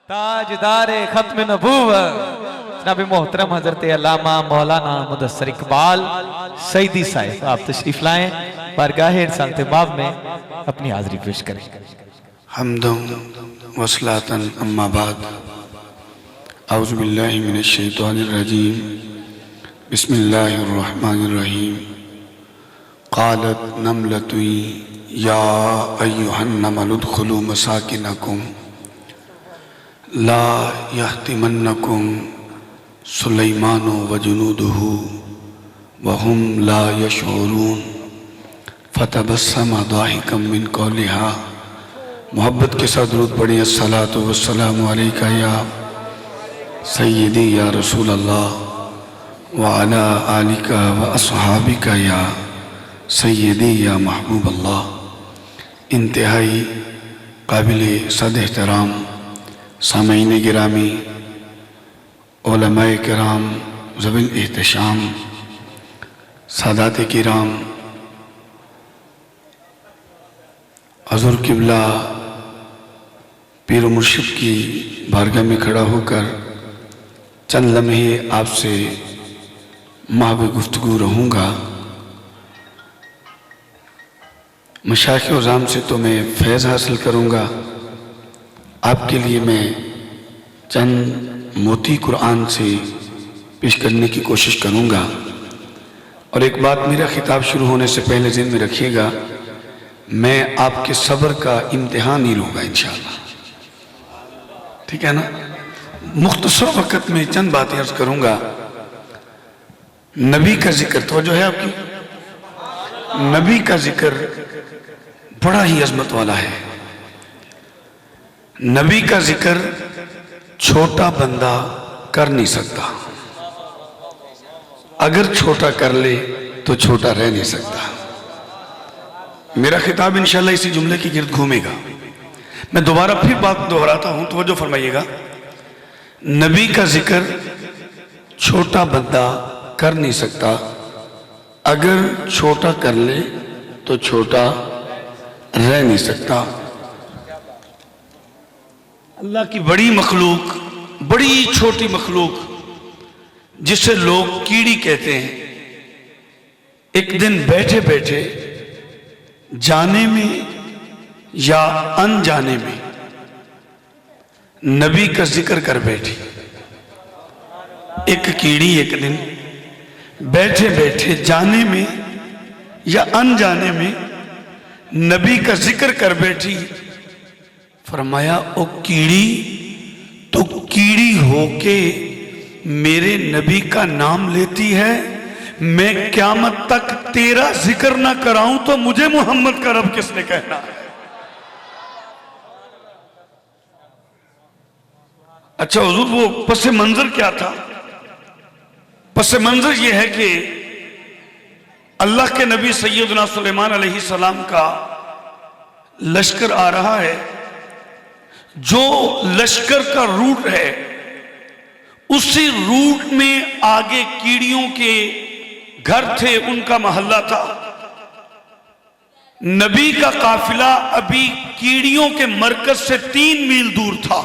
تاجدار ختم نبوت جناب محترم حضرت علامہ مولانا مدثر اقبال سیدی صاحب آپ تشریف لائیں، بارگاہ رسالت باب میں اپنی حاضری پیش کریں۔ حمدا و صلاۃ اما بعد، اعوذ باللہ من الشیطان الرجیم، بسم اللہ الرحمن الرحیم۔ قالت نملۃ یا ایھا النمل ادخلوا مساکنکم لا یحطمنکم سلیمان وجنودہ وہم لا یشعرون فتبسم ضاحکا من قولہا۔ محبت کے ساتھ درود پڑھیں۔ الصلاۃ والسلام علیکہ یا سیدی یا رسول اللہ وعلی آلکہ واصحابکہ یا سیدی یا محبوب اللہ۔ انتہائی قابل صد احترام سامعین گرامی، علماء کرام، ذوی الاحتشام، سادات کرام، حضور قبلہ پیر و مرشد کی بارگاہ میں کھڑا ہو کر چند لمحے آپ سے محو گفتگو رہوں گا۔ مشائخ عظام سے تو میں فیض حاصل کروں گا، آپ کے لیے میں چند موتی قرآن سے پیش کرنے کی کوشش کروں گا۔ اور ایک بات میرا خطاب شروع ہونے سے پہلے ذہن میں رکھیے گا، میں آپ کے صبر کا امتحان نہیں لوں گا انشاءاللہ، ٹھیک ہے نا؟ مختصر وقت میں چند باتیں عرض کروں گا۔ نبی کا ذکر، توجہ ہے آپ کی؟ نبی کا ذکر بڑا ہی عظمت والا ہے۔ نبی کا ذکر چھوٹا بندہ کر نہیں سکتا، اگر چھوٹا کر لے تو چھوٹا رہ نہیں سکتا۔ میرا خطاب انشاءاللہ اسی جملے کی گرد گھومے گا۔ میں دوبارہ پھر بات دہراتا ہوں، توجہ فرمائیے گا۔ نبی کا ذکر چھوٹا بندہ کر نہیں سکتا، اگر چھوٹا کر لے تو چھوٹا رہ نہیں سکتا۔ اللہ کی بڑی مخلوق، بڑی چھوٹی مخلوق جسے لوگ کیڑی کہتے ہیں، ایک دن بیٹھے بیٹھے جانے میں یا انجانے میں نبی کا ذکر کر بیٹھی۔ ایک کیڑی ایک دن بیٹھے بیٹھے جانے میں یا انجانے میں نبی کا ذکر کر بیٹھی۔ فرمایا او کیڑی، تو کیڑی ہو کے میرے نبی کا نام لیتی ہے، میں قیامت تک تیرا ذکر نہ کراؤں تو مجھے محمد کا رب کس نے کہنا ہے؟ اچھا حضور، وہ پس منظر کیا تھا؟ پس منظر یہ ہے کہ اللہ کے نبی سیدنا سلیمان علیہ السلام کا لشکر آ رہا ہے۔ جو لشکر کا روٹ ہے، اسی روٹ میں آگے کیڑیوں کے گھر تھے، ان کا محلہ تھا۔ نبی کا قافلہ ابھی کیڑیوں کے مرکز سے 3 میل دور تھا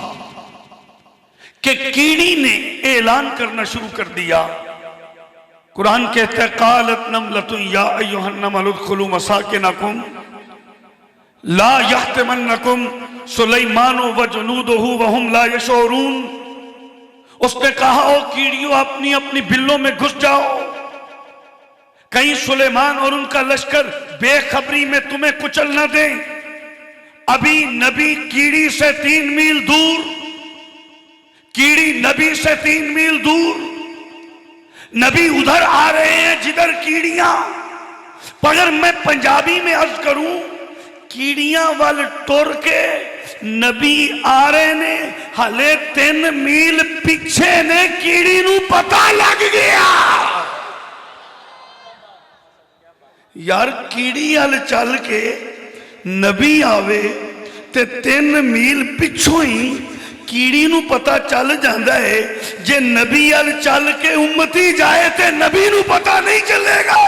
کہ کیڑی نے اعلان کرنا شروع کر دیا۔ قرآن کہتا ہے قالت نملۃ یا ایھا النمل ادخلوا مساکنکم لا یحطمنکم سلیمان وجنودہ وہم لا یشعرون۔ اس نے کہا او کیڑیوں، اپنی اپنی بلوں میں گھس جاؤ، کہیں سلیمان اور ان کا لشکر بے خبری میں تمہیں کچل نہ دیں۔ ابھی نبی کیڑی سے 3 میل دور، کیڑی نبی سے 3 میل دور، نبی ادھر آ رہے ہیں جدھر کیڑیاں۔ اگر میں پنجابی میں عرض کروں، کیڑیاں وال ٹر کے نبی آ رہے نے، ہلے 3 میل پیچھے نے، کیڑی نو پتہ لگ گیا۔ یار کیڑی وال چل کے نبی آوے تے 3 میل پچھوں ہی کیڑی نو پتہ چل جاندہ ہے، جے نبی وال چل کے امتی جائے تے نبی نو پتہ نہیں چلے گا۔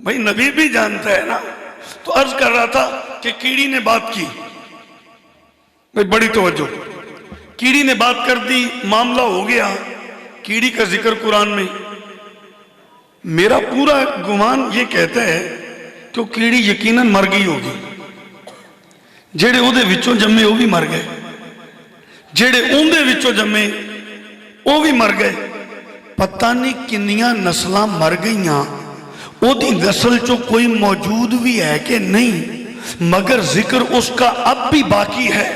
بھئی نبی بھی جانتا ہے نا۔ تو عرض کر رہا تھا کہ کیڑی نے بات کی، भाई बड़ी तवज्जो। कीड़ी ने बात कर दी, मामला हो गया, कीड़ी का जिक्र कुरान में। मेरा पूरा गुमान ये कहता है कि कीड़ी यकीनन मर गई होगी। जेड़े ਉਹਦੇ ਵਿੱਚੋਂ जम्मे वो भी मर गए, जेड़े ਉਹਦੇ ਵਿੱਚੋਂ जम्मे वो भी मर गए। पता नहीं किन्नियां नस्लां मर गईयां, ਉਹਦੀ नस्ल चो कोई मौजूद भी है कि नहीं, मगर जिक्र उसका अब भी बाकी है।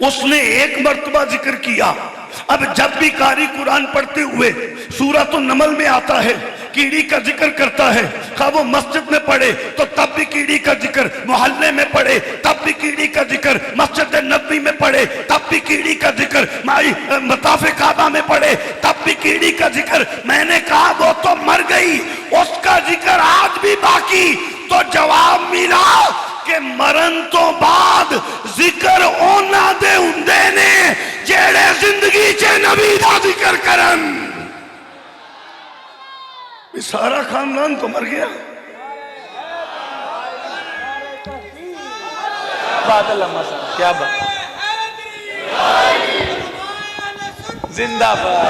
उसने एक मर्तबा जिक्र किया। अब जब भी कारी कुरान पढ़ते हुए सूरह नमल में आता है, कीड़ी का जिक्र करता है, खा वो मस्जिद में पढ़े तो तब भी कीड़ी का जिक्र, मोहल्ले में पढ़े तब भी कीड़ी का जिक्र, मस्जिद नबी में पढ़े तब भी कीड़ी का जिक्र, माई मताफे काबा में पढ़े तब भी कीड़ी का जिक्र। मैंने कहा वो तो मर गई, उसका जिक्र आज भी बाकी। तो जवाब मिला कि मरण तो बाद जिक्र ओना दे हुंदे ने जेड़े जिंदगी च नबी दा जिक्र करन। सारा खानदान तो मर गया। क्या बात, जिंदाबाद।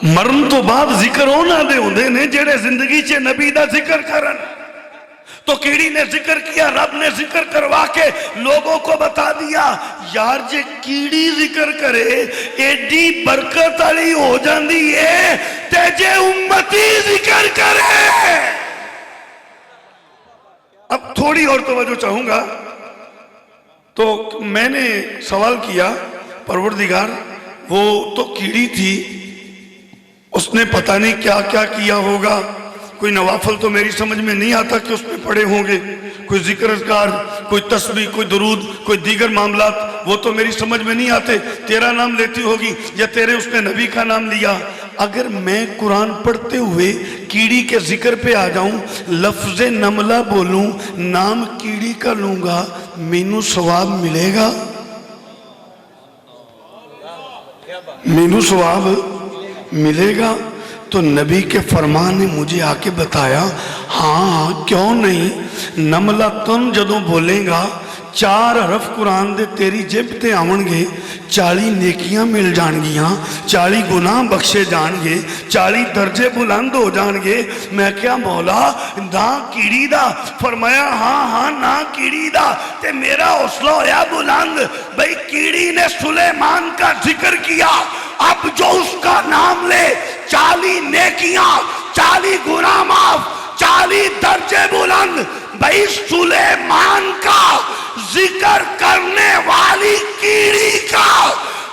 मरण तो बाद जिक्र होना दे होंदे ने जेड़े जिंदगी च नबी दा जिक्र करन। तो कीड़ी ने जिक्र किया, रब ने जिक्र करवा के लोगों को बता दिया, यार जे कीड़ी जिक्र करे एडी बरकत वाली हो जाती है, ते जे उम्मती जिक्र करे। अब थोड़ी और तवज्जो चाहूंगा। तो मैंने सवाल किया, परवरदिगार वो तो कीड़ी थी, उसने पता नहीं क्या क्या किया होगा, कोई नवाफल तो मेरी समझ में नहीं आता कि उसमें पड़े होंगे, कोई जिक्रकार, कोई तस्बीह, कोई दरूद, कोई दीगर मामलात, वो तो मेरी समझ में नहीं आते। तेरा नाम लेती होगी या तेरे उसने नबी का नाम लिया। अगर मैं कुरान पढ़ते हुए कीड़ी के जिक्र पे आ जाऊं, लफ्ज़ नमला बोलूं, नाम कीड़ी का लूंगा, मैनू सवाब मिलेगा? मैनू सवाब मिलेगा? तो नबी के फरमान ने मुझे आके बताया, हाँ क्यों नहीं। नमला तुम जदों बोलेगा, 4 हरफ कुरान दे तेरी जेब ते आवणगे, 40 नेकियां मिल जाणगियां, 40 गुनाह बख्शे जाणगे, 40 दर्जे बुलंद हो जाणगे। मैं क्या मौला ना कीड़ी दा? फरमाया हाँ हाँ ना कीड़ी दा। ते मेरा हौसला होया बुलंद, भाई कीड़ी ने सुलेमान का जिक्र किया, अब जो उसका नाम ले 40 नेकियां, 40 गुनाह माफ, 40 दर्जे बुलंद। भाई सुलेमान का जिक्र करने वाली कीड़ी का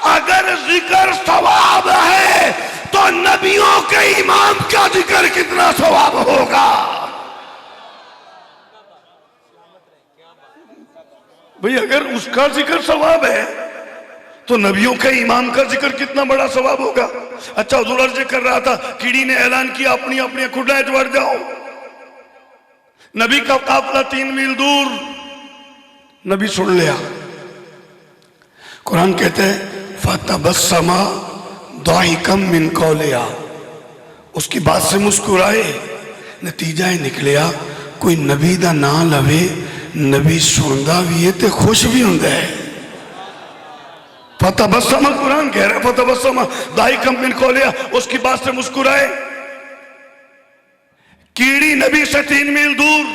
अगर जिक्र सवाब है, तो नबियों के इमाम का जिक्र कितना सवाब होगा? भाई अगर उसका जिक्र सवाब है तो नबियों के इमाम का जिक्र कितना बड़ा सवाब होगा। अच्छा, हुजूर अर्ज कर रहा था, कीड़ी ने ऐलान किया अपनी अपनी खुदाएं बढ़ जाओ। नबी का काफिला 3 मील दूर, नबी सुन लिया। कुरान कहते हैं फतबस्समा दाहिकम मिन कौलिहा, उसकी बात से मुस्कुराए। नतीजा ही निकलिया कोई नबी दा ना लवे, नबी सुनदा भी है ते खुश भी हुंदा है। फतबस्समा, कुरान कह रहा है फतबस्समा दाहिकम मिन कौलिहा, उसकी बात से मुस्कुराए। कीड़ी नबी से 3 मील दूर,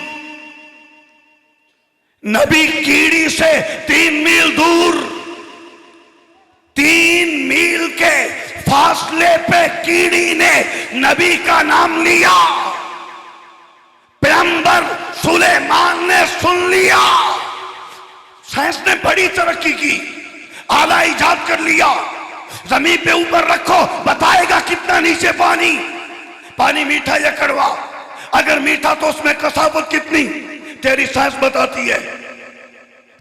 नबी कीड़ी से 3 मील दूर, 3 मील के फासले पे कीड़ी ने नबी का नाम लिया। पैगंबर सुलेमान ने सुन लिया। साइंस ने बड़ी तरक्की की, आला इजाद कर लिया। जमीन पे ऊपर रखो, बताएगा कितना नीचे पानी, पानी मीठा या कड़वा। अगर मीठा तो उसमें कसावत कितनी, तेरी साइंस बताती है।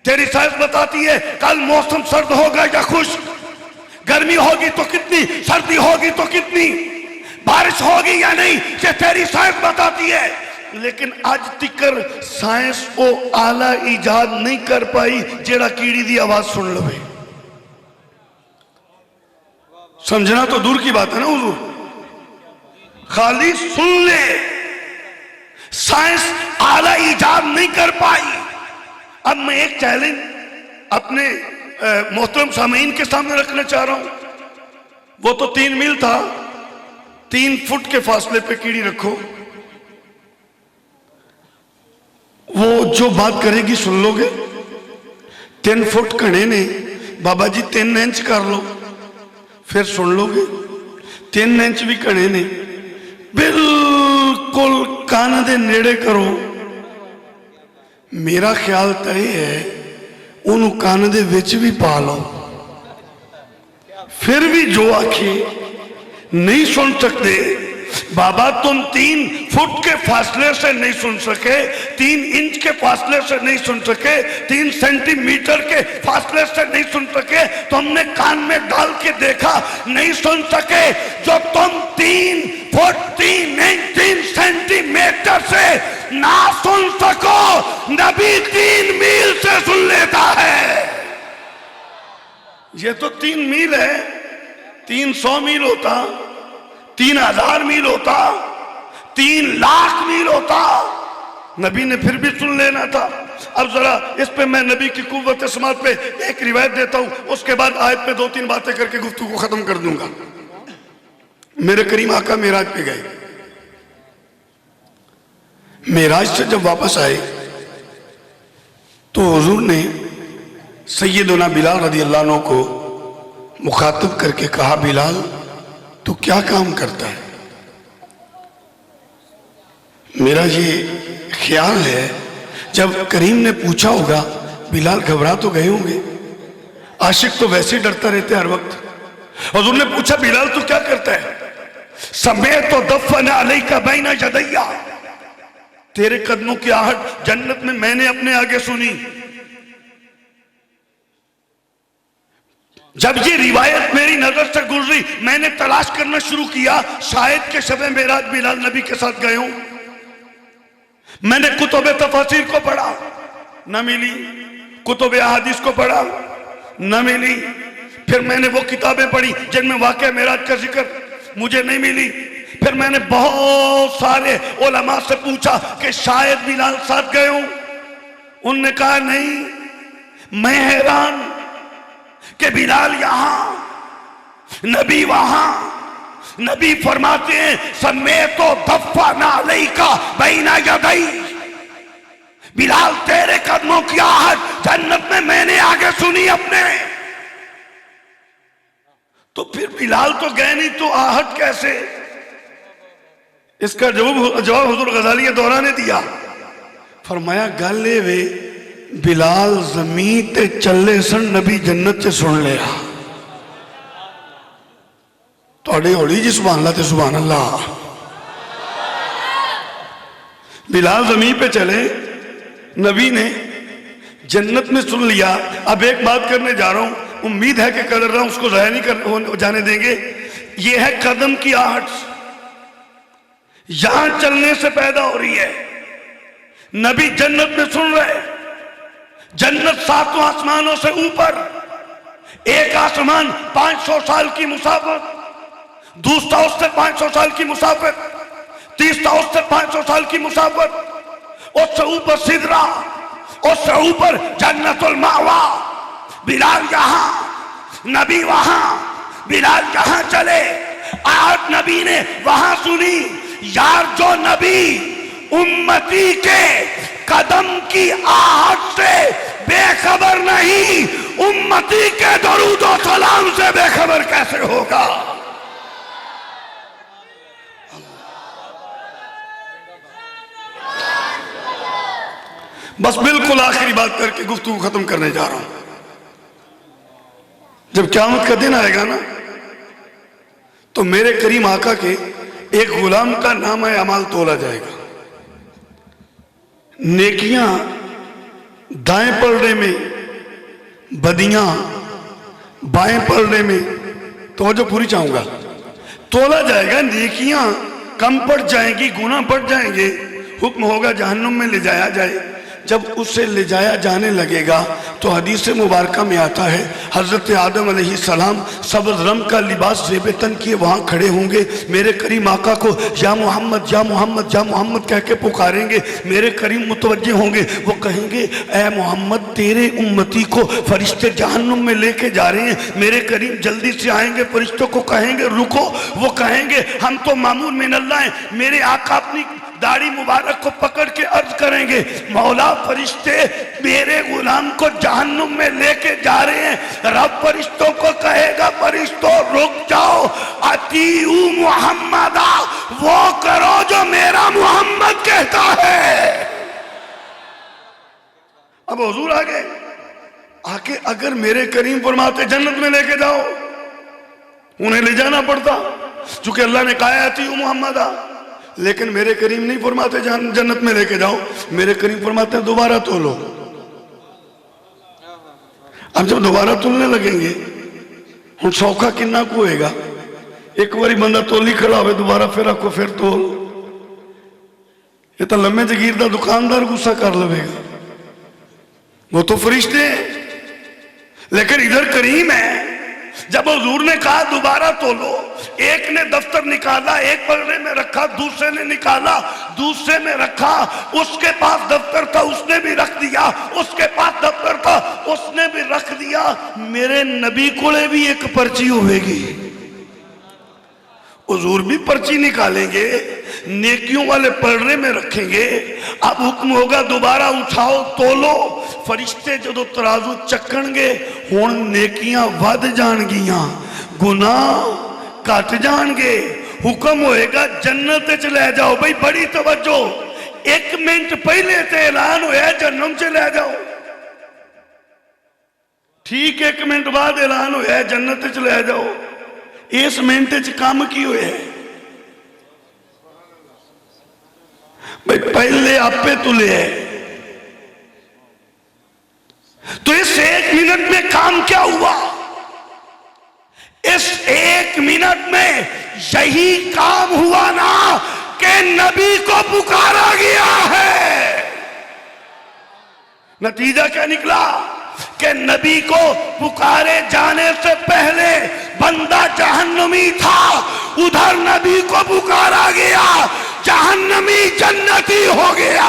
तेरी साइंस बताती है कल मौसम सर्द होगा या खुश्क, गर्मी होगी तो कितनी, सर्दी होगी तो कितनी, बारिश होगी या नहीं, ये तेरी साइंस बताती है। लेकिन आज तिकर साइंस वो आला इजाद नहीं कर पाई जेड़ा कीड़ी दी आवाज सुन लवे। समझना तो दूर की बात है ना हुजूर। खाली सुन ले। साइंस आला इजाद नहीं कर पाई। अब मैं एक चैलेंज अपने मोहतरम सामीन के सामने रखना चाह रहा हूं। वो तो 3 मील था, 3 फुट के फासले पे कीड़ी रखो, वो जो बात करेगी सुन लोगे। 3 फुट घने ने, बाबा जी 3 इंच कर लो, फिर सुन लोगे। 3 इंच भी घने ने, बिल्कुल कान दे नेड़े करो। मेरा ख्याल तो यह है उन्होंने कान दे विच भी पा लो, फिर भी जो आखे नहीं सुन सकते। बाबा तुम 3 फुट के फासले से नहीं सुन सके, 3 इंच के फासले से नहीं सुन सके, 3 सेंटीमीटर के फासले से नहीं सुन सके, तुमने कान में डाल के देखा, नहीं सुन सके। जो तुम 3 फुट 3 इंच 3 सेंटीमीटर से ना सुन सको, नबी 3 मील से सुन लेता है। ये तो 3 मील है, 300 मील होता, 3000 मील होता, 3 लाख मील होता, नबी ने फिर भी सुन लेना था। अब जरा इस पे मैं नबी की कुव्वत समात पे एक रिवायत देता हूं, उसके बाद आयत पे 2-3 बातें करके गुफ्तगू को खत्म कर दूंगा। मेरे करीम आका मेराज पे गए, मेराज से जब वापस आए तो हुजूर ने सैयदना बिलाल रज़ी अल्लाह अन्हु को मुखातब करके कहा, बिलाल तू क्या काम करता है? मेरा ये ख्याल है जब करीम ने पूछा होगा, बिलाल घबरा तो गए होंगे, आशिक तो वैसे ही डरता रहते हर वक्त। हुजूर ने पूछा, बिलाल तू क्या करता है? समय तो दफन अलैका बैना यदैया, तेरे कदमों की आहट जन्नत में मैंने अपने आगे सुनी। जब ये रिवायत मेरी नजर से गुजरी, मैंने तलाश करना शुरू किया, शायद के शबे मेराज बिलाल नबी के साथ गए हूं। मैंने कुतुब तफसीर को पढ़ा, न मिली। कुतुब अहादीस को पढ़ा, न मिली। फिर मैंने वो किताबें पढ़ी जिनमें वाक़या मेराज का जिक्र, मुझे नहीं मिली। फिर मैंने बहुत सारे उलमा से पूछा कि शायद बिलाल साथ गए हूं, उनने कहा नहीं। मैं हैरान कि बिलाल यहां, नबी वहां। नबी फरमाते हैं, समय तो दफा ना अलैका बैना यदै, बिलाल तेरे कदमों की आहट जन्नत में मैंने आगे सुनी अपने। तो फिर बिलाल तो गए नहीं, तो आहट कैसे? इसका जवाब हुजूर गजाली दौरा ने दिया। फरमाया, गल ए वे बिलाल जमीन ते चले सन, नबी जन्नत से सुन लिया। थोड़ी हौली जी सुभान अल्लाह ते सुभान अल्लाह। बिलाल जमीन पे चले, नबी ने जन्नत में सुन लिया। अब एक बात करने जा रहा हूं, उम्मीद है कि कर रहा हूं, उसको जाया नहीं जाने देंगे। यह है कदम की आहट, यहां चलने से पैदा हो रही है। नबी जन्नत में सुन रहे, जन्नत 7 आसमानों से ऊपर, एक आसमान 500 साल की मुसाफिर, दूसरा उससे 500 साल की मुसाफिर, तीसरा उससे 500 साल की मुसाफिर, उससे ऊपर सिदरा, उससे ऊपर जन्नतुल मावा। बिलाल यहां, नबी वहां। बिलाल यहां चले, आज नबी ने वहां सुनी। यार, जो नबी उम्मती के कदम की आहट से बेखबर नहीं, उम्मती के दरूद और सलाम से बेखबर कैसे होगा? बस बिल्कुल आखिरी बात करके गुफ्तगू खत्म करने जा रहा हूं। जब क़यामत का दिन आएगा ना, तो मेरे करीम आका के एक गुलाम का नाम है अमाल तोला जाएगा। नेकियां दाएं पलड़े में, बदियां बाएं पलड़े में, तो जो पूरी चाहूंगा, तोला जाएगा। नेकियां कम पड़ जाएंगी, गुनाह बढ़ जाएंगे, हुक्म होगा जहन्नुम में ले जाया जाए। जब उसे ले जाया जाने लगेगा तो हदीस मुबारका में आता है हजरत आदम अलैहिस्सलाम सब्ज़ रंग का लिबास ज़ेब तन किए वहां खड़े होंगे, मेरे करीम आका को या मोहम्मद या मोहम्मद या मोहम्मद कह के पुकारेंगे। मेरे करीम मुतवज्जे होंगे, वो कहेंगे ऐ मोहम्मद तेरे उम्मती को फरिश्ते जहन्नुम में लेके जा रहे हैं। मेरे करीम जल्दी से आएंगे, फरिश्तों को कहेंगे रुको, वो कहेंगे हम तो मामून मिन अल्लाह हैं। मेरे आका अपनी दाढ़ी मुबारक को पकड़ के अर्ज करेंगे मौला फरिश्ते मेरे गुलाम को जहन्नुम में लेके जा रहे हैं। रब फरिश्तों को कहेगा फरिश्तों रुक जाओ, अतीउ मुहम्मदा, वो करो जो मेरा मोहम्मद कहता है। अब हुजूर आके अगर मेरे करीम फरमाते जन्नत में लेके जाओ, उन्हें ले जाना पड़ता चूंकि अल्लाह ने कहा है अतीउ मुहम्मदा, लेकिन मेरे करीम नहीं फरमाते जन्नत में लेके जाओ, मेरे करीम फरमाते हैं दोबारा तोलो। अब जब दोबारा तोलने लगेंगे हम सौखा किन्ना को होएगा, एक बारी बंदा तोली खड़ा हो दोबारा फिर आपको फिर तोल, ये तो लम्बे जगीर का दुकानदार गुस्सा कर लेगा, वो तो फरिश्ते हैं। लेकिन इधर करीम है, जब हुजूर ने कहा दोबारा तोलो, एक ने दफ्तर निकाला, एक पलड़े में रखा, दूसरे ने निकाला, दूसरे में रखा, उसके पास दफ्तर था उसने भी रख दिया, उसके पास दफ्तर था उसने भी रख दिया। मेरे नबी कोले भी एक पर्ची होगी, हुजूर भी पर्ची निकालेंगे, नेकियों वाले पलड़े में रखेंगे। अब हुक्म होगा दोबारा उठाओ तोलो, फरिश्ते जो तराजू चकणगे हुण नेकियां वध जाणगियां, गुनाह घट जाणगे। हुक्म होएगा जन्नत च ले जाओ। भाई बड़ी तवज्जो, एक मिनट पहले ते ऐलान होया जन्नत च ले जाओ, ठीक एक मिनट बाद ऐलान होया जन्नत च ले जाओ। इस मिनट च काम की होया भाई, पहले आपे तुले है, तो इस एक मिनट में काम क्या हुआ? इस एक मिनट में यही काम हुआ ना कि नबी को पुकारा गया है। नतीजा क्या निकला कि नबी को पुकारे जाने से पहले बंदा जहन्नमी था, उधर नबी को पुकारा गया, जहन्नमी जन्नती हो गया।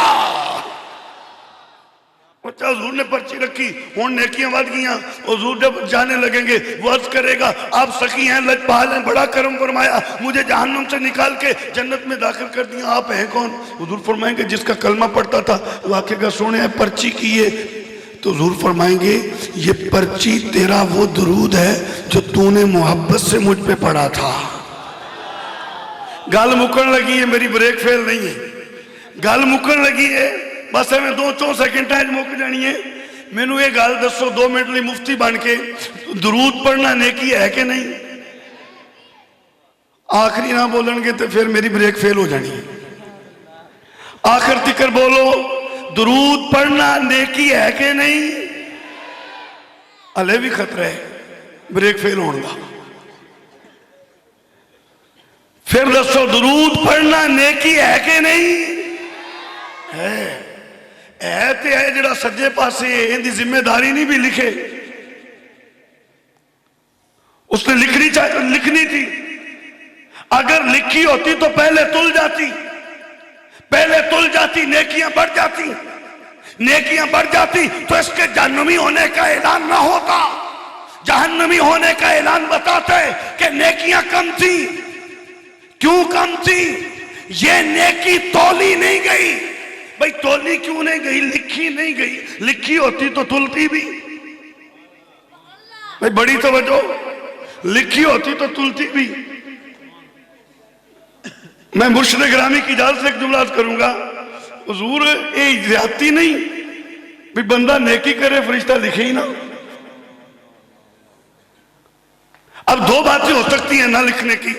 हुजूर ने पर्ची रखी, हुण नेकियां वध गईयां। हुजूर जब जाने लगेंगे वो अर्ज करेगा आप सखी हैं, लजपाल हैं, बड़ा करम फरमाया, मुझे जहन्नुम से निकाल के जन्नत में दाखिल कर दिया, आप हैं कौन? हुजूर फरमाएंगे जिसका कलमा पढ़ता था। वो आखेगा सोने पर्ची की है, तो हुजूर फरमाएंगे ये पर्ची तेरा वो दुरूद है जो तूने मोहब्बत से मुझ पे पढ़ा था। गल मुकन लगी है, मेरी ब्रेक फेल नहीं है, गल मुकन लगी है, बस मैं 2-4 सेकंड मुक जानी है। मैनू ये गल दसो 2 मिनट लिए मुफ्ती बन के, दुरूद पढ़ना नेकी है कि नहीं? आखिरी ना बोलणगे तो फिर मेरी ब्रेक फेल हो जानी है। आखिर तिकर बोलो, दुरूद पढ़ना नेकी है कि नहीं? हले भी खतरा है ब्रेक फेल होने का। फिर दसो दुरूद पढ़ना नेकी है कि नहीं? है तो है, जरा सज्जे पासे इनकी जिम्मेदारी नहीं भी लिखे, उसने लिखनी थी। अगर लिखी होती तो पहले तुल जाती, नेकियां बढ़ जाती तो इसके जहन्नमी होने का ऐलान ना होता। जहन्नमी होने का ऐलान बताते कि नेकियां कम थी। क्यों कम थी? ये नेकी तोली नहीं गई। भाई तोली क्यों नहीं गई? लिखी नहीं गई। लिखी होती तो तुलती भी। भाई बड़ी तवज्जो, लिखी होती तो तुलती भी। मैं मुर्शिद गिरामी की इजाजत से एक जुमला करूंगा। हुजूर ये ज्यादती नहीं भी बंदा नेकी करे फरिश्ता लिखे ही ना। अब 2 बातें हो सकती हैं ना लिखने की,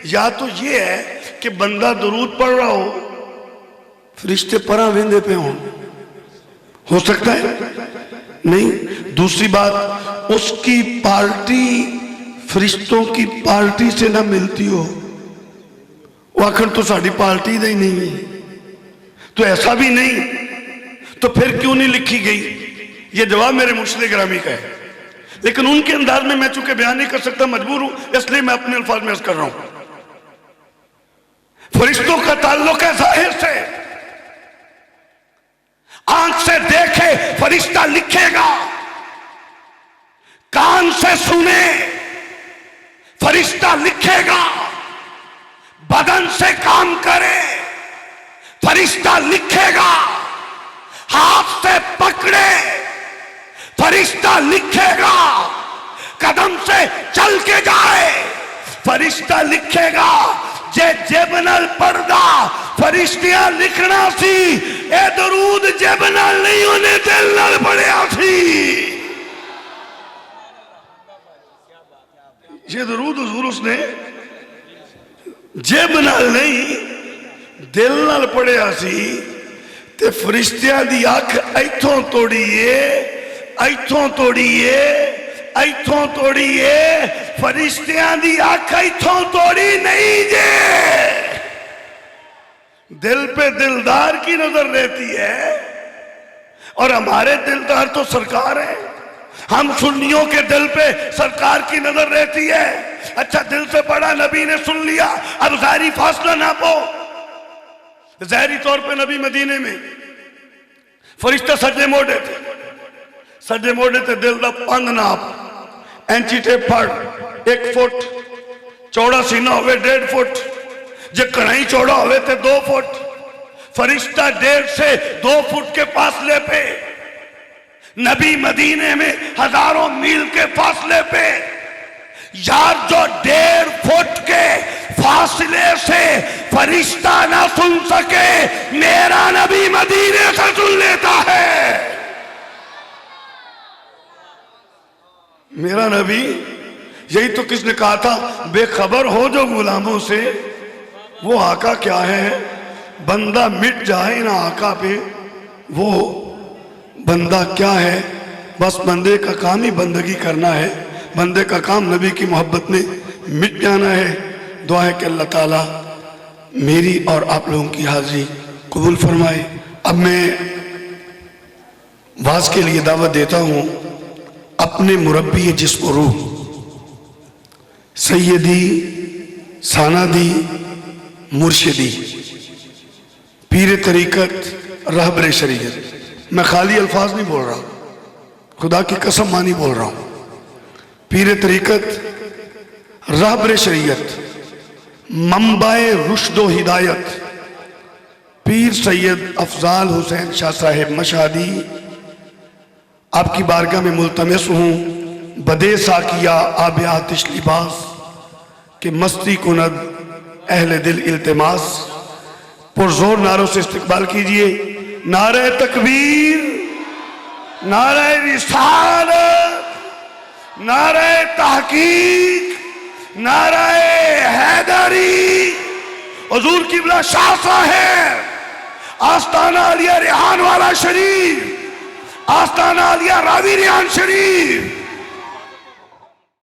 या तो ये है कि बंदा दुरूद पढ़ रहा हो, फरिश्ते परा वेंदे पे हो सकता है नहीं। दूसरी बात, उसकी पार्टी फरिश्तों की पार्टी से ना मिलती हो, वो आखिर तो साड़ी पार्टी ही नहीं है, तो ऐसा भी नहीं تو پھر کیوں نہیں لکھی گئی؟ یہ جواب میرے مرشد گرامی کا ہے، لیکن ان کے انداز میں چونکہ بیان نہیں کر سکتا، مجبور ہوں، اس لیے میں اپنے الفاظ میں عرض کر رہا ہوں۔ فرشتوں کا تعلق ہے ظاہر سے، آنکھ سے دیکھے فرشتہ لکھے گا، کان سے سنے فرشتہ لکھے گا، بدن سے کام کرے فرشتہ لکھے گا، ہاتھ سے پکڑے فرشتہ لکھے گا، قدم سے چل کے جائے فرشتہ لکھے گا، جے جیب نال پڑھدا فرشتیاں لکھنا سی، اے درود جیب نال نہیں انہیں دل نال پڑھیا سی۔ یہ درود حضور اس نے جیب نال نہیں دل نال پڑھیا سی، تے فرشتیاں دی آنکھ ایتھوں توڑیے، ایتھوں توڑیے، ایتھوں توڑیے، فرشتیاں دی آنکھ ایتھوں توڑی نہیں جے۔ دل پہ دلدار کی نظر رہتی ہے، اور ہمارے دلدار تو سرکار ہیں، ہم سنیوں کے دل پہ سرکار کی نظر رہتی ہے۔ اچھا دل سے پڑھا، نبی نے سن لیا، اب ظاہری فاصلہ نہ پو۔ ظاہری طور پہ نبی مدینے میں فرشتہ سجے موڑے تھے، سجے موڑے تھے، دل دا پنگ ناپ اینچی ٹیپ پھڑ 1 فٹ، چوڑا سینہ ہوئے 1.5 فٹ، جے کڑھائی چوڑا ہوئے تھے 2 فٹ، فرشتہ 1.5 سے 2 فٹ کے فاصلے پہ، نبی مدینے میں ہزاروں میل کے فاصلے پہ، یار جو 1.5 فٹ کے فاصلے سے فرشتہ نہ سن سکے، میرا نبی مدینے سے سن لیتا ہے۔ میرا نبی، یہی تو کس نے کہا تھا، بے خبر ہو جو غلاموں سے وہ آقا کیا ہے، بندہ مٹ جائے نہ آقا پہ وہ بندہ کیا ہے، بس بندے کا کام ہی بندگی کرنا ہے، بندے کا کام نبی کی محبت میں مٹ جانا ہے۔ دعا ہے کہ اللہ تعالیٰ میری اور آپ لوگوں کی حاضری قبول فرمائے۔ اب میں واز کے لیے دعوت دیتا ہوں اپنے مربی جسم و روح سیدی ساندی مرشدی پیر طریقت رہبر شریعت، میں خالی الفاظ نہیں بول رہا، خدا کی قسم مانی بول رہا ہوں، پیر طریقت رہبر شریعت، منبع رشد و ہدایت، پیر سید افضال حسین شاہ صاحب مشہدی، آپ کی بارگاہ میں ملتمس ہوں بدے ساکیہ آب آتش لباس کہ مستی کند اہل دل التماس، پرزور نعروں سے استقبال کیجئے۔ نعرہ تکبیر، نعرہ رسالت، نعرہ تحقیق، نعرہ حیدری، حضور قبلہ شاہ صاحب، آستانہ علیہ ریحان والا شریف، آستانہ علیہ راوی ریحان شریف،